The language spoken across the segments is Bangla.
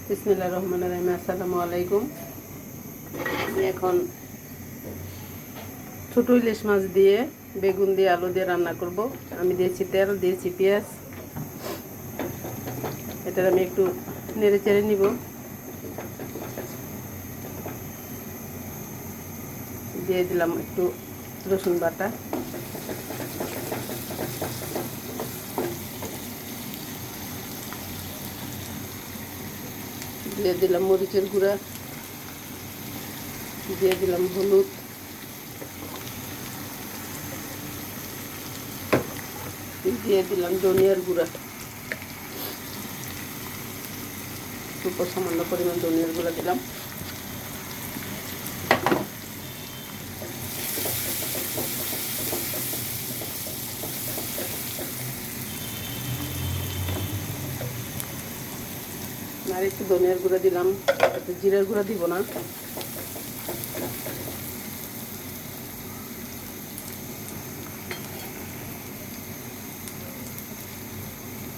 বিসমিল্লাহির রহমানির রহিম। আসসালামু আলাইকুম। আমি এখন ছোট ইলিশ মাছ দিয়ে বেগুন দিয়ে আলু দিয়ে রান্না করব। আমি দিয়েছি তেল, দিয়েছি পেঁয়াজ। এটা আমি একটু নেড়ে চেড়ে নিব। দিয়ে দিলাম একটু রসুন বাটা, দিয়ে দিলাম মরিচের গুঁড়া, দিয়ে দিলাম হলুদ, দিয়ে দিলাম ধনিয়ার গুঁড়া, অল্প সামান্য পরিমাণ ধনিয়ার গুঁড়া দিলাম। আর একটু ধনিয়ার গুঁড়া দিলাম, একটু জিরার গুঁড়া দিব না।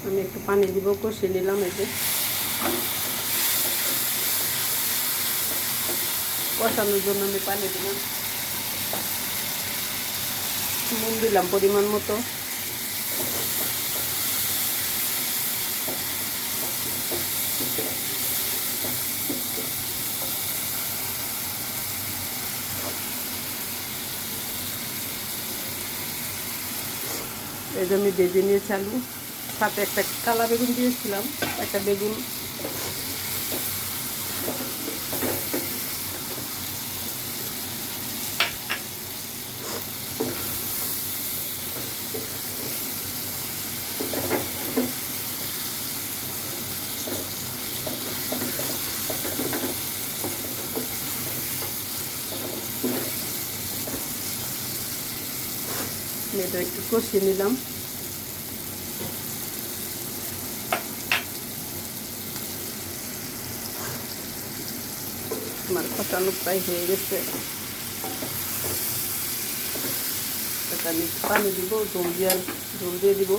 আমি একটু পানি দিব, কষিয়ে নিলাম। এই যে কষানোর জন্য আমি পানি দিলাম, নুন দিলাম পরিমাণ মতো। এই যে আমি ভেজে নিয়েছি আলু, সাথে একটা কালা বেগুন দিয়েছিলাম, একটা বেগুন। এটা একটু কষিয়ে নিলাম। আমার কষানো প্রায় হয়ে গেছে। আমি পানি দিব, জল দিয়ে দিব।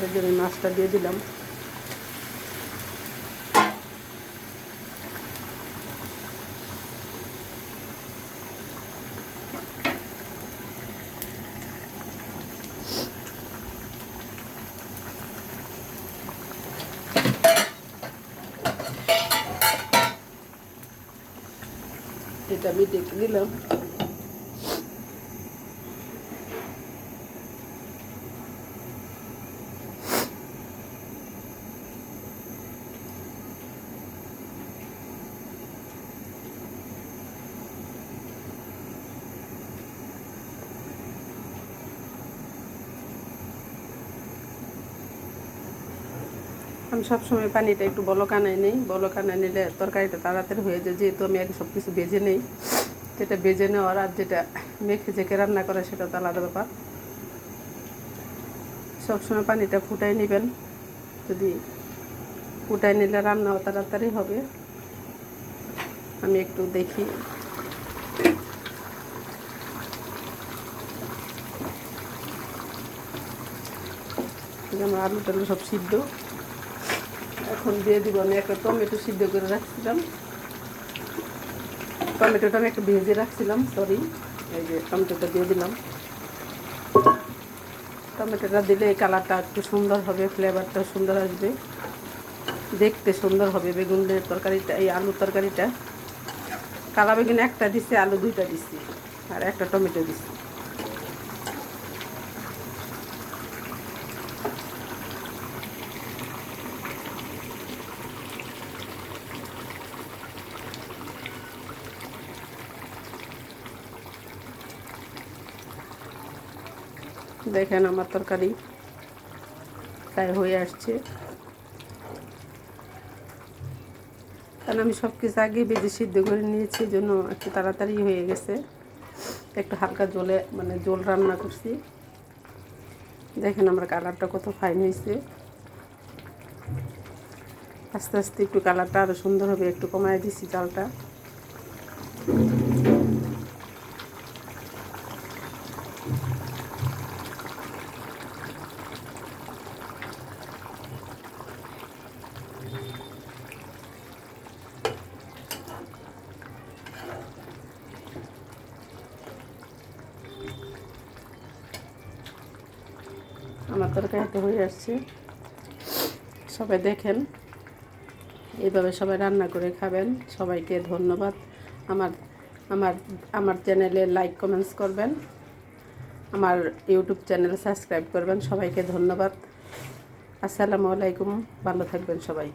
এর জন্য মাছটা দিয়ে দিলাম। এটা আমি ডেকে দিলাম। আমি সবসময় পানিটা একটু বলকানায় নেই, বলকানায় নিলে তরকারিটা তাড়াতাড়ি হয়ে যায়। যেহেতু আমি আগে সব কিছু ভেজে নেই, যেটা ভেজে নেওয়ার আর যেটা মেখে জেকে রান্না করে সেটা তো আলাদা ব্যাপার। সবসময় পানিটা ফুটাই নেবেন, যদি ফুটাই নিলে রান্নাও তাড়াতাড়ি হবে। আমি একটু দেখি, আমার আলু টালু সব সিদ্ধ। এখন দিয়ে দিব আমি একটা টমেটো সিদ্ধ করে রাখছিলাম, টমেটোটা আমি একটু ভেজে রাখছিলাম, সরি। এই যে টমেটোটা দিয়ে দিলাম। টমেটোটা দিলে এই কালারটা একটু সুন্দর হবে, ফ্লেভারটা সুন্দর আসবে, দেখতে সুন্দর হবে বেগুনের তরকারিটা। এই আলুর তরকারিটা কালা বেগুন একটা দিচ্ছি, আলু দুইটা দিচ্ছি, আর একটা টমেটো দিচ্ছি। দেখেন আমার তরকারি প্রায় হয়ে আসছে, কারণ আমি সব কিছু আগে বেজে সিদ্ধ করে নিয়েছি, এই জন্য একটু তাড়াতাড়ি হয়ে গেছে। একটু হালকা জলে জল রান্না করছি। দেখেন আমার কালারটা কত ফাইন হয়েছে। আস্তে আস্তে একটু কালারটা আরও সুন্দর হবে, একটু কমায় দিছি চালটা। আমার তরকারিটা হয়ে আসছে, সবাই দেখেন, এইভাবে সবাই রান্না করে খাবেন। সবাইকে ধন্যবাদ। আমার আমার আমার চ্যানেলে লাইক কমেন্টস করবেন, আমার ইউটিউব চ্যানেল সাবস্ক্রাইব করবেন। সবাইকে ধন্যবাদ। আসসালামু আলাইকুম, ভালো থাকবেন সবাই।